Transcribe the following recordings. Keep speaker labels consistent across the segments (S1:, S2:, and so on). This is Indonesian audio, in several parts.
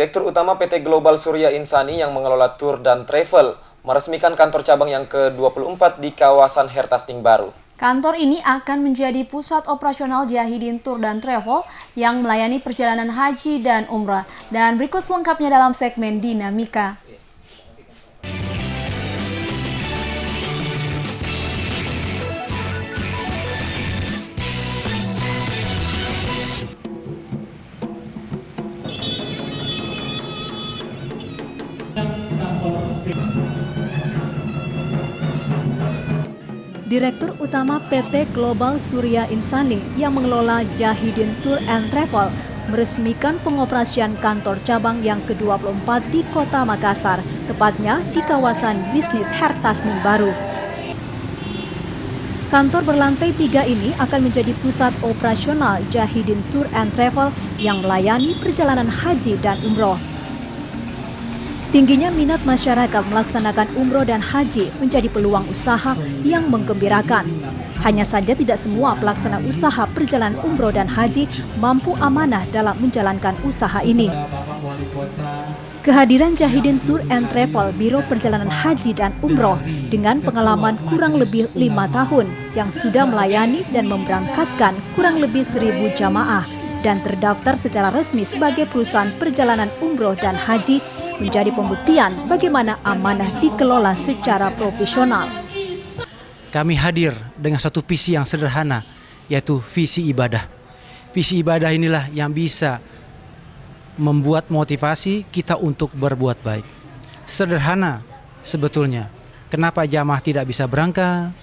S1: Direktur Utama PT Global Surya Insani yang mengelola tour dan travel meresmikan kantor cabang yang ke-24 di kawasan Hertasning Baru.
S2: Kantor ini akan menjadi pusat operasional Jahidin Tour dan Travel yang melayani perjalanan haji dan umrah. Dan berikut selengkapnya dalam segmen Dinamika. Direktur Utama PT Global Surya Insani yang mengelola Jahidin Tour and Travel meresmikan pengoperasian kantor cabang yang ke-24 di Kota Makassar, tepatnya di kawasan bisnis Hertasning Baru. Kantor berlantai 3 ini akan menjadi pusat operasional Jahidin Tour and Travel yang melayani perjalanan haji dan umroh. Tingginya minat masyarakat melaksanakan umroh dan haji menjadi peluang usaha yang menggembirakan. Hanya saja tidak semua pelaksana usaha perjalanan umroh dan haji mampu amanah dalam menjalankan usaha ini. Kehadiran Jahidin Tour and Travel Biro Perjalanan Haji dan Umroh dengan pengalaman kurang lebih 5 tahun yang sudah melayani dan memberangkatkan kurang lebih 1.000 jamaah dan terdaftar secara resmi sebagai perusahaan perjalanan umroh dan haji menjadi pembuktian bagaimana amanah dikelola secara profesional.
S3: Kami hadir dengan satu visi yang sederhana, yaitu visi ibadah. Visi ibadah inilah yang bisa membuat motivasi kita untuk berbuat baik. Sederhana sebetulnya. Kenapa jamaah tidak bisa berangkat?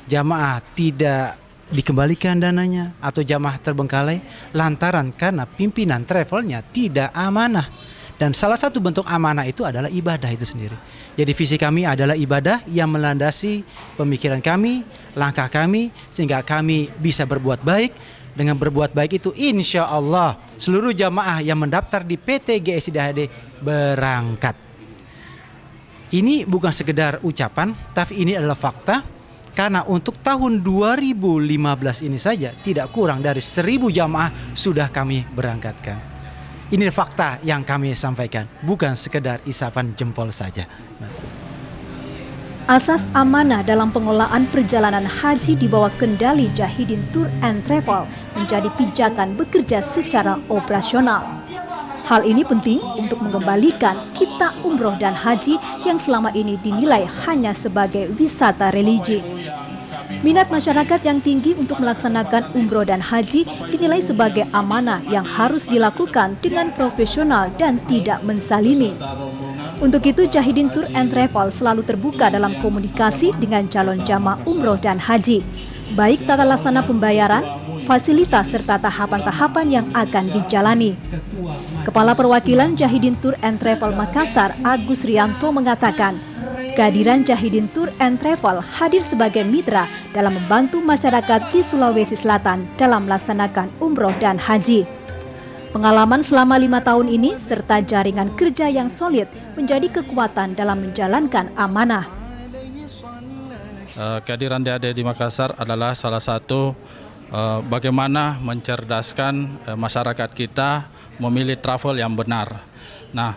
S3: Jamaah tidak dikembalikan dananya atau jamaah terbengkalai lantaran karena pimpinan travelnya tidak amanah. Dan salah satu bentuk amanah itu adalah ibadah itu sendiri. Jadi visi kami adalah ibadah yang melandasi pemikiran kami, langkah kami, sehingga kami bisa berbuat baik. Dengan berbuat baik itu insya Allah seluruh jamaah yang mendaftar di PT GSI DHD berangkat. Ini bukan sekedar ucapan, tapi ini adalah fakta. Karena untuk tahun 2015 ini saja tidak kurang dari 1.000 jamaah sudah kami berangkatkan. Ini fakta yang kami sampaikan, bukan sekedar isapan jempol saja.
S2: Asas amanah dalam pengelolaan perjalanan haji di bawah kendali Jahidin Tour and Travel menjadi pijakan bekerja secara operasional. Hal ini penting untuk mengembalikan kita umroh dan haji yang selama ini dinilai hanya sebagai wisata religi. Minat masyarakat yang tinggi untuk melaksanakan umroh dan haji dinilai sebagai amanah yang harus dilakukan dengan profesional dan tidak mensalimi. Untuk itu, Jahidin Tour and Travel selalu terbuka dalam komunikasi dengan calon jamaah umroh dan haji, baik tata laksana pembayaran, fasilitas serta tahapan-tahapan yang akan dijalani. Kepala Perwakilan Jahidin Tour and Travel Makassar, Agus Rianto mengatakan, kehadiran Jahidin Tour and Travel hadir sebagai mitra dalam membantu masyarakat di Sulawesi Selatan dalam melaksanakan umroh dan haji. Pengalaman selama 5 tahun ini serta jaringan kerja yang solid menjadi kekuatan dalam menjalankan amanah.
S4: Kehadiran DHD di Makassar adalah salah satu bagaimana mencerdaskan masyarakat kita memilih travel yang benar. Nah,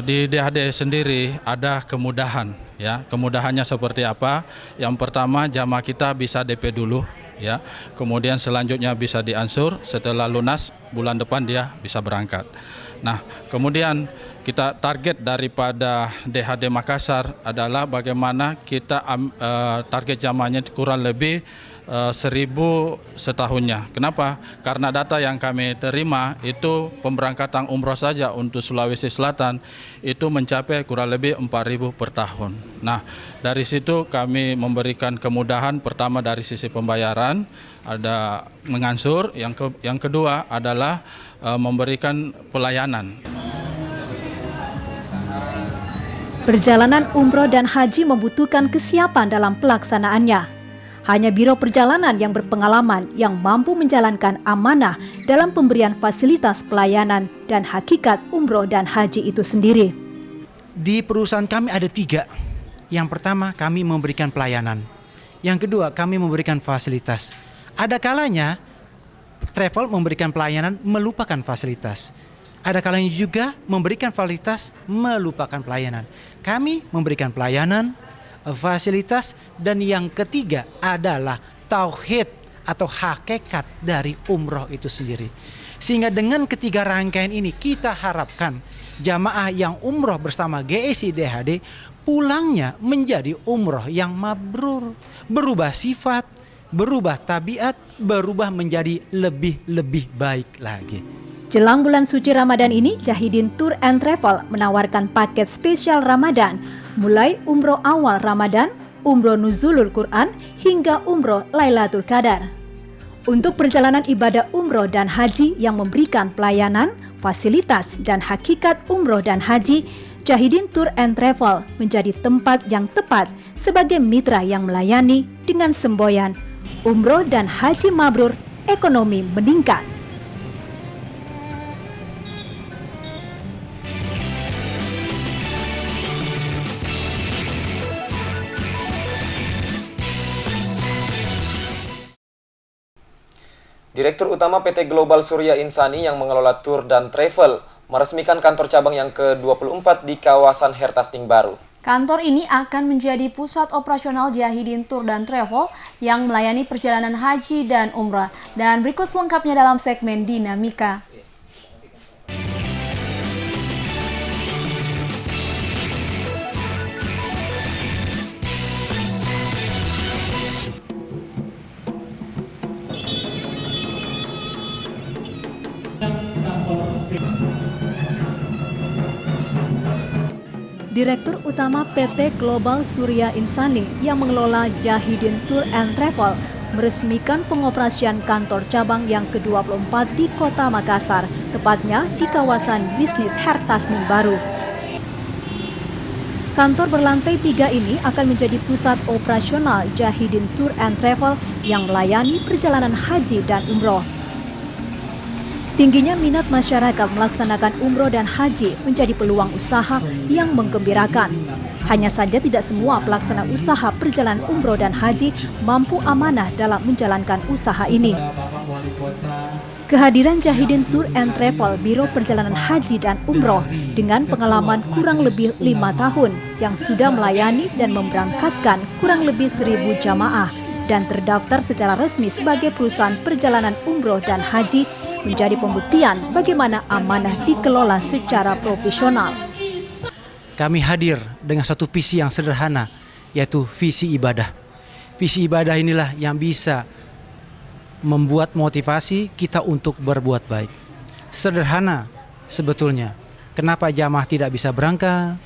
S4: di DHD sendiri ada kemudahan, ya. Kemudahannya seperti apa? Yang pertama, jamaah kita bisa DP dulu, ya. Kemudian selanjutnya bisa diansur, setelah lunas bulan depan dia bisa berangkat. Nah, kemudian kita target daripada DHD Makassar adalah bagaimana kita target jamaahnya kurang lebih 1.000 setahunnya. Kenapa? Karena data yang kami terima itu pemberangkatan umroh saja untuk Sulawesi Selatan itu mencapai kurang lebih 4.000 per tahun. Nah, dari situ kami memberikan kemudahan pertama dari sisi pembayaran, ada mengansur, yang kedua adalah memberikan pelayanan.
S2: Perjalanan umroh dan haji membutuhkan kesiapan dalam pelaksanaannya. Hanya Biro Perjalanan yang berpengalaman yang mampu menjalankan amanah dalam pemberian fasilitas pelayanan dan hakikat umroh dan haji itu sendiri.
S3: Di perusahaan kami ada 3. Yang pertama, kami memberikan pelayanan. Yang kedua, kami memberikan fasilitas. Ada kalanya travel memberikan pelayanan melupakan fasilitas. ada kalanya juga memberikan fasilitas melupakan pelayanan. Kami memberikan pelayanan, fasilitas, dan yang ketiga adalah tauhid atau hakikat dari umroh itu sendiri. Sehingga dengan ketiga rangkaian ini kita harapkan jamaah yang umroh bersama GSI DHD pulangnya menjadi umroh yang mabrur, berubah sifat, berubah tabiat, berubah menjadi lebih baik lagi.
S2: Jelang bulan suci Ramadan ini, Jahidin Tour and Travel menawarkan paket spesial Ramadan, mulai umroh awal Ramadan, umroh nuzulul Quran, hingga umroh Lailatul Qadar. Untuk perjalanan ibadah umroh dan haji yang memberikan pelayanan, fasilitas, dan hakikat umroh dan haji, Jahidin Tour and Travel menjadi tempat yang tepat sebagai mitra yang melayani dengan semboyan umroh dan haji mabrur, ekonomi meningkat.
S1: Direktur Utama PT Global Surya Insani yang mengelola tour dan travel meresmikan kantor cabang yang ke-24 di kawasan Hertasning Baru.
S5: Kantor ini akan menjadi pusat operasional Jahidin Tour dan Travel yang melayani perjalanan haji dan umrah. Dan berikut selengkapnya dalam segmen Dinamika.
S2: Direktur Utama PT Global Surya Insani yang mengelola Jahidin Tour and Travel meresmikan pengoperasian kantor cabang yang ke-24 di Kota Makassar, tepatnya di kawasan bisnis Hertasning Baru. Kantor berlantai 3 ini akan menjadi pusat operasional Jahidin Tour and Travel yang melayani perjalanan haji dan umroh. Tingginya minat masyarakat melaksanakan umroh dan haji menjadi peluang usaha yang menggembirakan. Hanya saja tidak semua pelaksana usaha perjalanan umroh dan haji mampu amanah dalam menjalankan usaha ini. Kehadiran Jahidin Tour and Travel Biro Perjalanan Haji dan Umroh dengan pengalaman kurang lebih 5 tahun yang sudah melayani dan memberangkatkan kurang lebih 1.000 jamaah dan terdaftar secara resmi sebagai perusahaan perjalanan umroh dan haji menjadi pembuktian bagaimana amanah dikelola secara profesional.
S3: Kami hadir dengan satu visi yang sederhana, yaitu visi ibadah. Visi ibadah inilah yang bisa membuat motivasi kita untuk berbuat baik. Sederhana sebetulnya. Kenapa jamaah tidak bisa berangkat?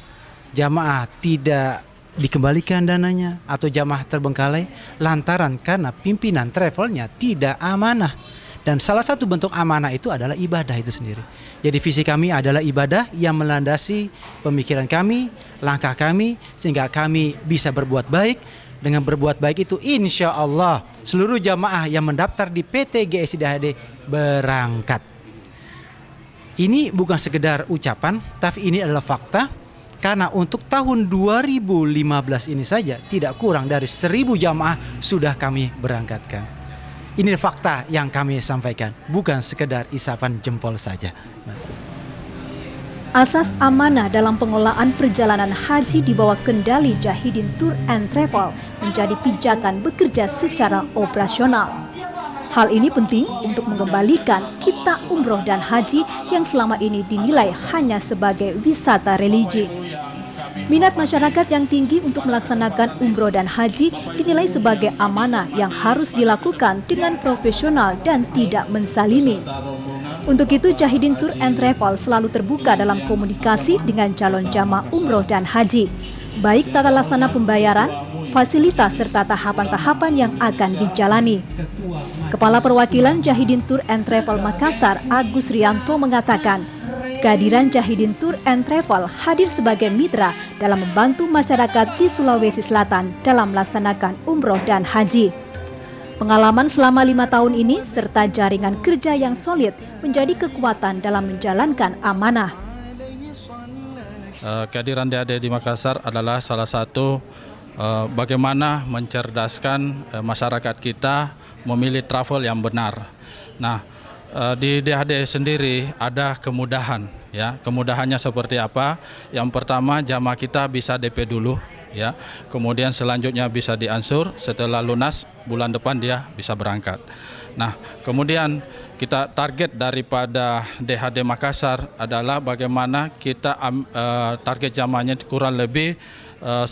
S3: Jamaah tidak dikembalikan dananya atau jamaah terbengkalai lantaran karena pimpinan travelnya tidak amanah. Dan salah satu bentuk amanah itu adalah ibadah itu sendiri. Jadi visi kami adalah ibadah yang melandasi pemikiran kami, langkah kami, sehingga kami bisa berbuat baik. Dengan berbuat baik itu insya Allah seluruh jamaah yang mendaftar di PT GSI DHD berangkat. Ini bukan sekedar ucapan, tapi ini adalah fakta. Karena untuk tahun 2015 ini saja tidak kurang dari 1.000 jamaah sudah kami berangkatkan. Ini fakta yang kami sampaikan, bukan sekedar isapan jempol saja.
S2: Asas amanah dalam pengelolaan perjalanan haji di bawah kendali Jahidin Tour and Travel menjadi pijakan bekerja secara operasional. Hal ini penting untuk mengembalikan kita umroh dan haji yang selama ini dinilai hanya sebagai wisata religi. Minat masyarakat yang tinggi untuk melaksanakan umroh dan haji dinilai sebagai amanah yang harus dilakukan dengan profesional dan tidak mensalimi. Untuk itu, Jahidin Tour and Travel selalu terbuka dalam komunikasi dengan calon jamaah umroh dan haji, baik tata laksana pembayaran, fasilitas serta tahapan-tahapan yang akan dijalani. Kepala Perwakilan Jahidin Tour and Travel Makassar, Agus Rianto mengatakan, kehadiran Jahidin Tour and Travel hadir sebagai mitra dalam membantu masyarakat di Sulawesi Selatan dalam melaksanakan umroh dan haji. Pengalaman selama 5 tahun ini serta jaringan kerja yang solid menjadi kekuatan dalam menjalankan amanah.
S4: Kehadiran DHD di Makassar adalah salah satu bagaimana mencerdaskan masyarakat kita memilih travel yang benar. Nah, Di DHD sendiri ada kemudahan, ya. Kemudahannya seperti apa? Yang pertama, jamaah kita bisa DP dulu, ya. Kemudian selanjutnya bisa diansur, setelah lunas bulan depan dia bisa berangkat. Nah, kemudian kita target daripada DHD Makassar adalah bagaimana kita target jamaahnya kurang lebih 1.000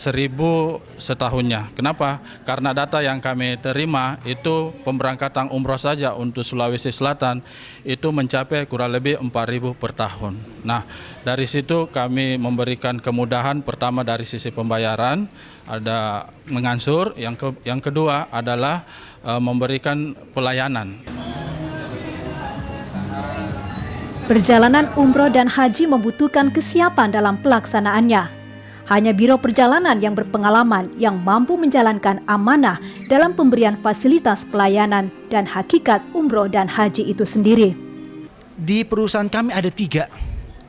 S4: setahunnya. Kenapa? Karena data yang kami terima itu pemberangkatan umroh saja untuk Sulawesi Selatan itu mencapai kurang lebih 4.000 per tahun. Nah, dari situ kami memberikan kemudahan, pertama dari sisi pembayaran, ada mengansur, yang kedua adalah memberikan pelayanan.
S2: Perjalanan umroh dan haji membutuhkan kesiapan dalam pelaksanaannya. Hanya Biro Perjalanan yang berpengalaman yang mampu menjalankan amanah dalam pemberian fasilitas pelayanan dan hakikat umroh dan haji itu sendiri.
S3: Di perusahaan kami ada 3.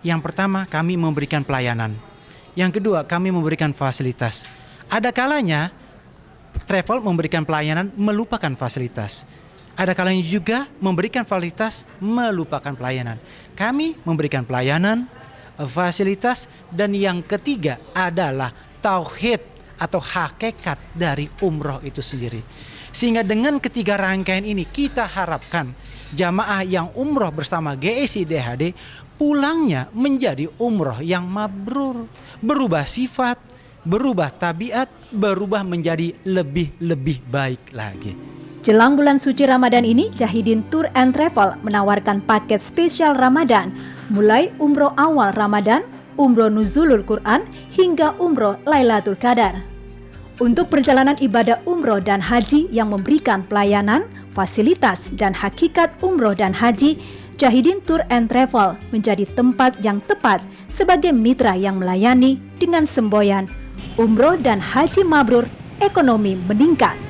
S3: Yang pertama, kami memberikan pelayanan. Yang kedua, kami memberikan fasilitas. Ada kalanya travel memberikan pelayanan melupakan fasilitas. Ada kalanya juga memberikan fasilitas melupakan pelayanan. Kami memberikan pelayanan, fasilitas, dan yang ketiga adalah tauhid atau hakikat dari umroh itu sendiri. Sehingga dengan ketiga rangkaian ini kita harapkan jamaah yang umroh bersama GSI DHD pulangnya menjadi umroh yang mabrur, berubah sifat, berubah tabiat, berubah menjadi lebih baik lagi.
S2: Jelang bulan suci Ramadan ini, Jahidin Tour and Travel menawarkan paket spesial Ramadan, mulai umroh awal Ramadan, umroh nuzulul Quran, hingga umroh Lailatul Qadar. Untuk perjalanan ibadah umroh dan haji yang memberikan pelayanan, fasilitas, dan hakikat umroh dan haji, Jahidin Tour and Travel menjadi tempat yang tepat sebagai mitra yang melayani dengan semboyan umroh dan haji mabrur, ekonomi meningkat.